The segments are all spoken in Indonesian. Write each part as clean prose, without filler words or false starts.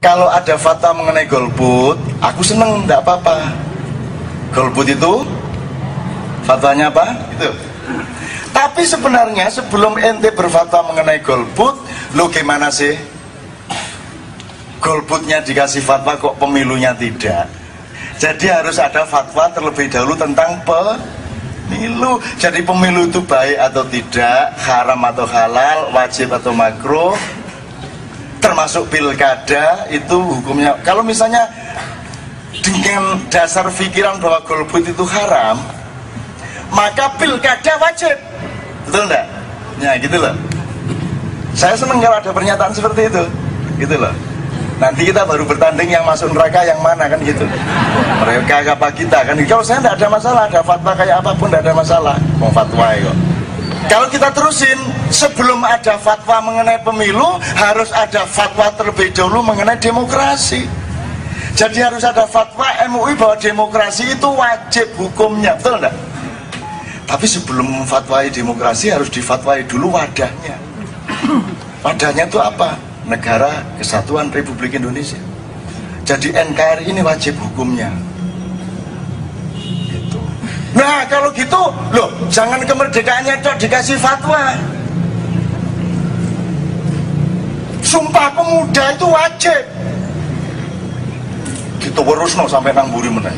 Kalau ada fatwa mengenai golput, aku seneng, tidak apa-apa. Golput itu fatwanya apa? Itu. Tapi sebenarnya sebelum ente berfatwa mengenai golput, lo gimana sih? Golputnya dikasih fatwa kok pemilunya tidak? Jadi harus ada fatwa terlebih dahulu tentang pemilu. Jadi pemilu itu baik atau tidak, haram atau halal, wajib atau makruh, termasuk pilkada itu hukumnya. Kalau misalnya dengan dasar pikiran bahwa golput itu haram, maka pilkada wajib, betul enggak? Ya gitu loh. Saya senang kalau ada pernyataan seperti itu, gitu loh. Nanti kita baru bertanding yang masuk neraka yang mana kan gitu. Mereka apa kita kan? Kalau saya tidak ada masalah, ada fatwa kayak apapun tidak ada masalah. Mau fatwa ya kok. Kalau kita terusin, sebelum ada fatwa mengenai pemilu, harus ada fatwa terlebih dahulu mengenai demokrasi. Jadi harus ada fatwa MUI bahwa demokrasi itu wajib hukumnya, betul enggak? Tapi sebelum memfatwai demokrasi harus difatwai dulu wadahnya. Wadahnya itu apa? Negara Kesatuan Republik Indonesia. Jadi NKRI ini wajib hukumnya. Nah kalau gitu, loh jangan kemerdekaannya itu dikasih fatwa. Sumpah Pemuda itu wajib. Gitu terus no sampai nang buri meneh.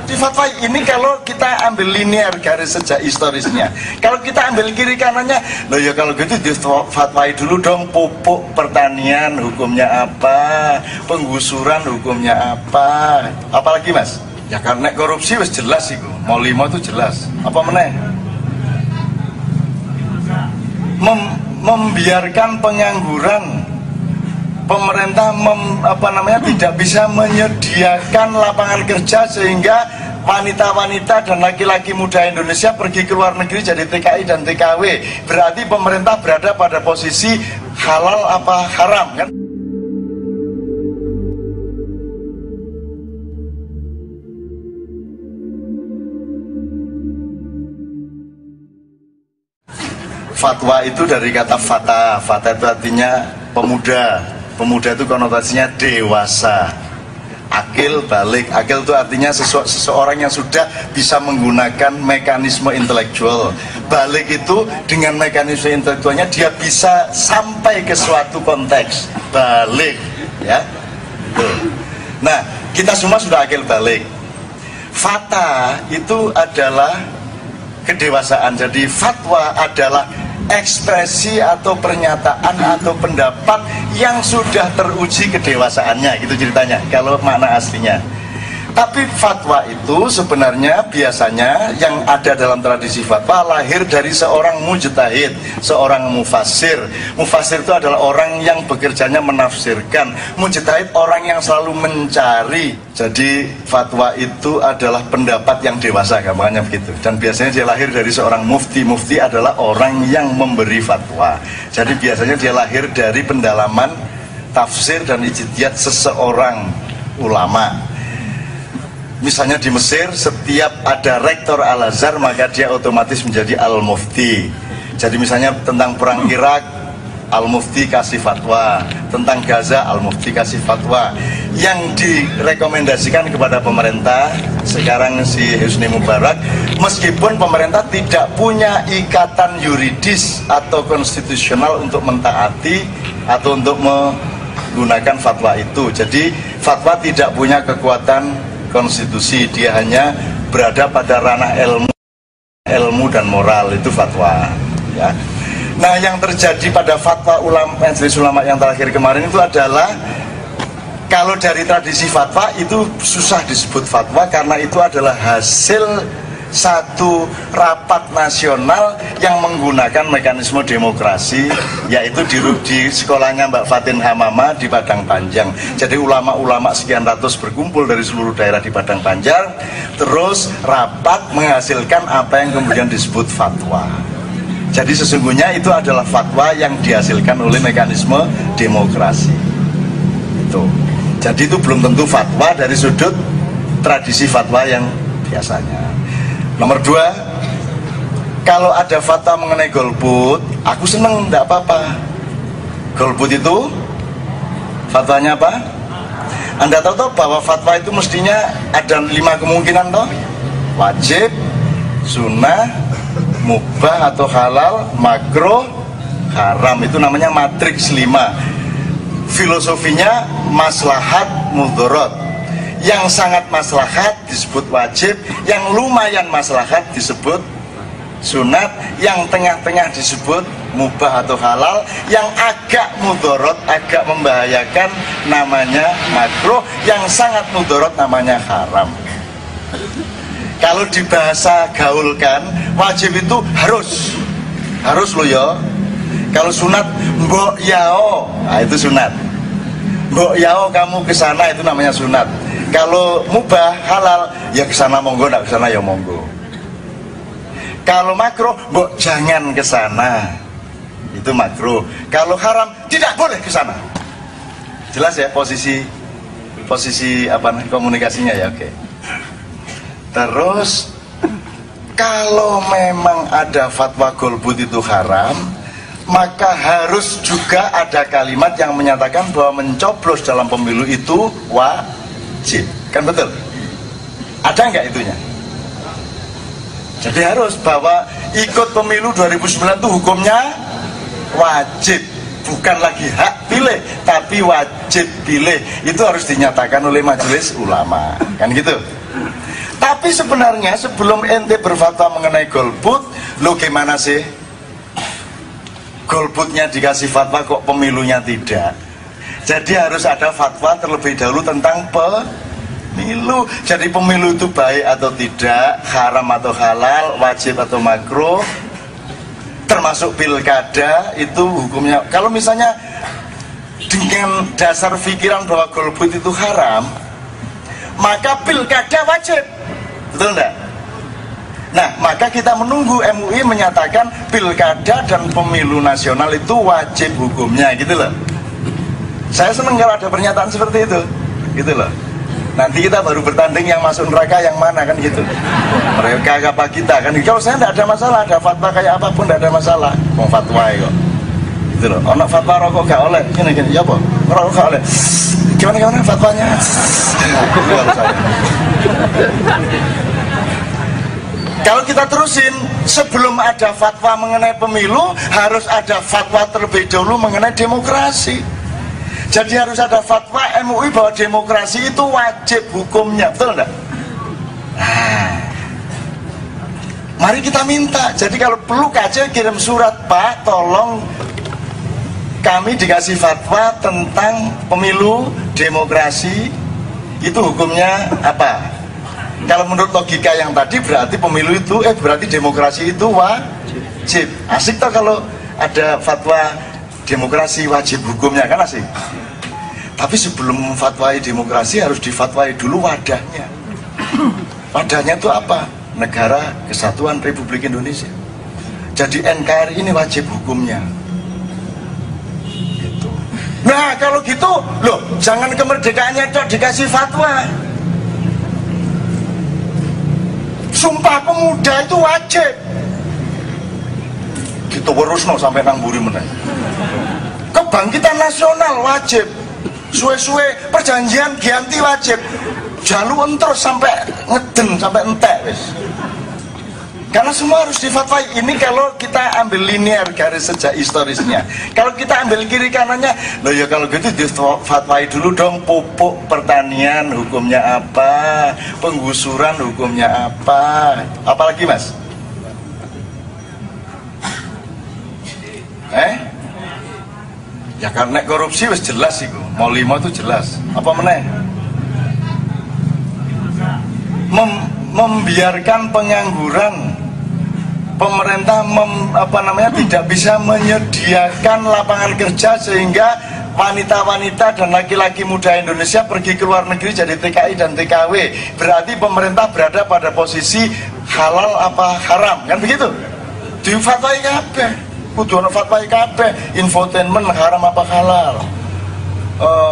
Di fatwa ini kalau kita ambil linear garis sejak historisnya. Kalau kita ambil kiri kanannya, loh ya kalau gitu difatwai dulu dong pupuk pertanian hukumnya apa, penggusuran hukumnya apa, apalagi mas? Ya karena korupsi wis jelas itu, mau 5 itu jelas. Apa meneh? Membiarkan pengangguran, pemerintah tidak bisa menyediakan lapangan kerja sehingga wanita-wanita dan laki-laki muda Indonesia pergi ke luar negeri jadi TKI dan TKW. Berarti pemerintah berada pada posisi halal apa haram kan? Fatwa itu dari kata fata. Fata itu artinya pemuda. Pemuda itu konotasinya dewasa. Akil, balik. Akil itu artinya seseorang yang sudah bisa menggunakan mekanisme intelektual. Balik itu dengan mekanisme intelektualnya dia bisa sampai ke suatu konteks. Balik, ya. Tuh. Nah, kita semua sudah akil balik. Fata itu adalah kedewasaan. Jadi fatwa adalah ekspresi atau pernyataan atau pendapat yang sudah teruji kedewasaannya, gitu ceritanya kalau makna aslinya. Tapi fatwa itu sebenarnya biasanya yang ada dalam tradisi fatwa lahir dari seorang mujtahid, seorang mufassir. Mufassir itu adalah orang yang bekerjanya menafsirkan. Mujtahid orang yang selalu mencari. Jadi fatwa itu adalah pendapat yang dewasa, gampangnya begitu. Dan biasanya dia lahir dari seorang mufti. Mufti adalah orang yang memberi fatwa. Jadi biasanya dia lahir dari pendalaman tafsir dan ijtihad seseorang ulama. Misalnya di Mesir, setiap ada rektor Al-Azhar maka dia otomatis menjadi Al-Mufti. Jadi misalnya tentang perang Irak, Al-Mufti kasih fatwa. Tentang Gaza, Al-Mufti kasih fatwa. Yang direkomendasikan kepada pemerintah sekarang si Husni Mubarak, meskipun pemerintah tidak punya ikatan yuridis atau konstitusional untuk mentaati atau untuk menggunakan fatwa itu. Jadi fatwa tidak punya kekuatan konstitusi, dia hanya berada pada ranah ilmu dan moral, itu fatwa, ya. Nah, yang terjadi pada fatwa Majelis Ulama yang terakhir kemarin itu adalah kalau dari tradisi fatwa itu susah disebut fatwa karena itu adalah hasil satu rapat nasional yang menggunakan mekanisme demokrasi, yaitu di sekolahnya Mbak Fatin Hamama di Padang Panjang. Jadi ulama-ulama sekian ratus berkumpul dari seluruh daerah di Padang Panjang, terus rapat menghasilkan apa yang kemudian disebut fatwa. Jadi sesungguhnya itu adalah fatwa yang dihasilkan oleh mekanisme demokrasi. Itu. Jadi itu belum tentu fatwa dari sudut tradisi fatwa yang biasanya. Nomor 2, kalau ada fatwa mengenai golput, aku seneng, tidak apa-apa. Golput itu Fatwanya apa? Anda tahu bahwa fatwa itu mestinya ada 5 kemungkinan toh? Wajib, sunnah, mubah atau halal, makruh, haram. Itu namanya matriks 5. Filosofinya maslahat mudharat. Yang sangat maslahat disebut wajib, yang lumayan maslahat disebut sunat, yang tengah-tengah disebut mubah atau halal, yang agak mudharat, agak membahayakan namanya makruh, yang sangat mudharat namanya haram. Kalau di bahasa gaulkan, wajib itu harus lo ya. Kalau sunat mbok yao, nah itu sunat. Mbok yao kamu ke sana, itu namanya sunat. Kalau mubah halal, ya ke sana monggo, enggak ke sana ya monggo. Kalau makruh, mbok jangan ke sana, itu makruh. Kalau haram, tidak boleh ke sana. Jelas ya posisi apa komunikasinya ya, oke. Terus kalau memang ada fatwa golput itu haram, maka harus juga ada kalimat yang menyatakan bahwa mencoblos dalam pemilu itu wajib, kan betul? Ada nggak itunya? Jadi harus bahwa ikut pemilu 2009 itu hukumnya wajib, bukan lagi hak pilih, tapi wajib pilih. Itu harus dinyatakan oleh majelis ulama, kan gitu. Tapi sebenarnya sebelum ente berfatwa mengenai golput, lo gimana sih? Golputnya dikasih fatwa kok pemilunya tidak? Jadi harus ada fatwa terlebih dahulu tentang pemilu. Jadi pemilu itu baik atau tidak, haram atau halal, wajib atau makruh, termasuk pilkada itu hukumnya. Kalau misalnya dengan dasar pikiran bahwa golput itu haram, maka pilkada wajib, betul enggak? Nah, maka kita menunggu MUI menyatakan pilkada dan pemilu nasional itu wajib hukumnya, gitu loh. Saya senang kalau ada pernyataan seperti itu, gitu loh. Nanti kita baru bertanding yang masuk neraka yang mana, kan gitu. Mereka apa kita, kan. Kalau saya tidak ada masalah, ada fatwa kayak apapun tidak ada masalah. Mau fatwa kok, gitu loh. Ono fatwa rokok gak oleh, gini, ya apa? Rokok gak oleh. Gimana fatwanya? Kalau kita terusin, sebelum ada fatwa mengenai pemilu, harus ada fatwa terlebih dahulu mengenai demokrasi. Jadi harus ada fatwa MUI bahwa demokrasi itu wajib hukumnya, betul enggak? Nah, mari kita minta. Jadi kalau perlu KC kirim surat, Pak, tolong kami dikasih fatwa tentang pemilu demokrasi, itu hukumnya apa? Kalau menurut logika yang tadi berarti pemilu itu, berarti demokrasi itu wajib. Asik toh kalau ada fatwa demokrasi wajib hukumnya, kan asik. Tapi sebelum memfatwai demokrasi harus difatwai dulu wadahnya. Wadahnya itu apa? Negara Kesatuan Republik Indonesia. Jadi NKRI ini wajib hukumnya. Gitu. Nah kalau gitu, loh jangan kemerdekaannya itu dikasih fatwa. Sumpah Pemuda itu wajib. Kita urusno sampai nang mburi meneh. Kebangkitan nasional wajib. Suwe-suwe perjanjian ganti wajib. Jalu terus sampai ngeden, sampai entek wis. Karena semua harus difatwai. Ini kalau kita ambil linear garis sejak historisnya. Kalau kita ambil kiri kanannya, loh ya kalau gitu difatwai dulu dong. Pupuk pertanian hukumnya apa, penggusuran hukumnya apa, apalagi mas? Ya karena korupsi wis jelas itu. Mau 5 itu jelas. Apa meneh? Membiarkan pengangguran. Pemerintah tidak bisa menyediakan lapangan kerja sehingga wanita-wanita dan laki-laki muda Indonesia pergi ke luar negeri jadi TKI dan TKW. Berarti pemerintah berada pada posisi halal apa haram, kan begitu? Difatwai kabeh. Kudu ana fatwai kabeh. Infotainment haram apa halal?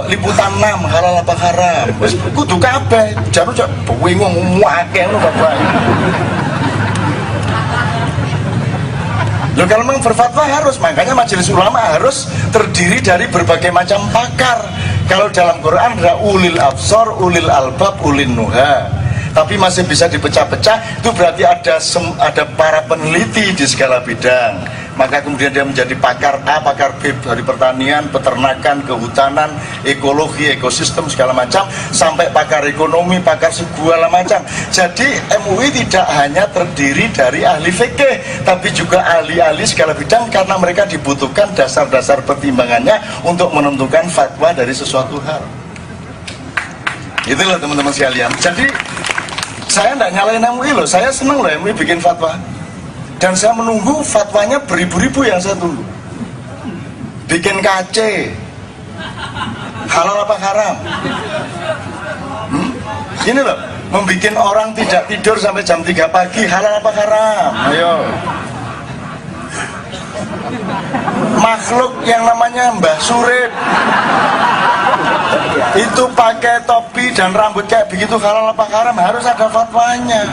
Liputan 6 halal apa haram? Wis kudu kabeh. Jane cok bingung akeh ngono Bapak. Loh kalau memang berfatwa harus, makanya majelis ulama harus terdiri dari berbagai macam pakar. Kalau dalam Quran ada ulil absor, ulil albab, ulil nuha, tapi masih bisa dipecah-pecah. Itu berarti ada para peneliti di segala bidang. Maka kemudian dia menjadi pakar A, pakar B dari pertanian, peternakan, kehutanan, ekologi, ekosistem segala macam, sampai pakar ekonomi, pakar segala macam. Jadi MUI tidak hanya terdiri dari ahli fikih, tapi juga ahli-ahli segala bidang, karena mereka dibutuhkan dasar-dasar pertimbangannya untuk menentukan fatwa dari sesuatu hal. Itulah teman-teman sekalian. Jadi saya tidak nyalain MUI loh, saya senang loh MUI bikin fatwa. Dan saya menunggu fatwanya beribu-ribu yang saya tunggu. Bikin KC, halal apa haram? Ini loh, membikin orang tidak tidur sampai jam 3 pagi, halal apa haram? Ayo. Makhluk yang namanya Mbah Surip itu pakai topi dan rambut kayak begitu, halal apa haram? Harus ada fatwanya.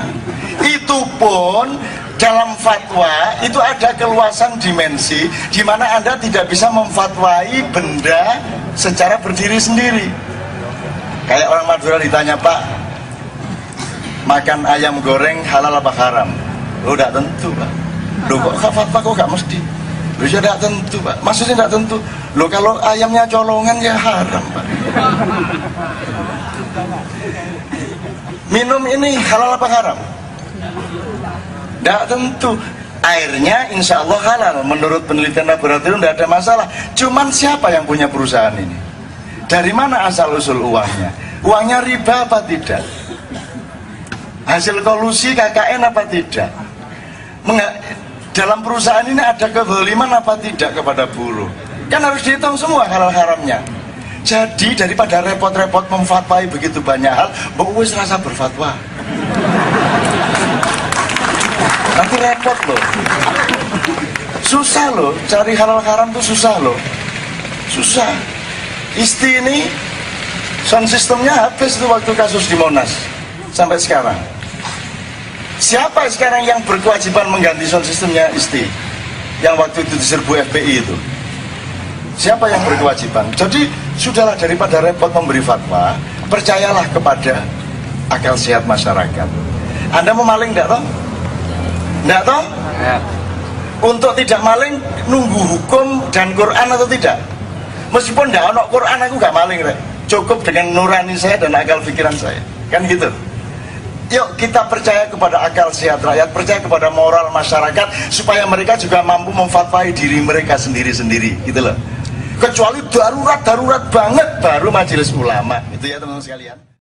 Itu pun dalam fatwa itu ada keluasan dimensi di mana Anda tidak bisa memfatwai benda secara berdiri sendiri. Kayak orang Madura ditanya, Pak, makan ayam goreng halal apa haram? Lo tidak tentu, Pak. Lo kok fatwa kok gak mesti? Lo ya tidak tentu, Pak. Maksudnya tidak tentu. Lo kalau ayamnya colongan ya haram, Pak. Minum ini halal apa haram? Tidak tentu. Airnya insya Allah halal, menurut penelitian laboratorium tidak ada masalah. Cuman siapa yang punya perusahaan ini? Dari mana asal usul uangnya? Uangnya riba apa tidak? Hasil kolusi KKN apa tidak? Dalam perusahaan ini ada kezaliman apa tidak kepada buruh? Kan harus dihitung semua halal haramnya. Jadi daripada repot-repot memfatwai begitu banyak hal, wis rasa berfatwa. Nanti repot loh. Susah loh, cari halal haram tuh susah loh. Susah. Isti ini sound systemnya habis tuh waktu kasus di Monas sampai sekarang. Siapa sekarang yang berkewajiban mengganti sound systemnya Isti? Yang waktu itu diserbu FPI itu. Siapa yang berkewajiban? Jadi sudahlah, daripada repot memberi fatwa, percayalah kepada akal sehat masyarakat. Anda mau maling enggak toh? Enggak toh? Ya. Untuk tidak maling nunggu hukum dan Quran atau tidak? Meskipun enggak ada Quran, aku enggak maling, Rek. Cukup dengan nurani saya dan akal pikiran saya. Kan gitu. Yuk kita percaya kepada akal sehat rakyat, percaya kepada moral masyarakat, supaya mereka juga mampu memfatwai diri mereka sendiri-sendiri, gitu loh. Kecuali darurat banget baru majelis ulama, itu ya teman-teman sekalian.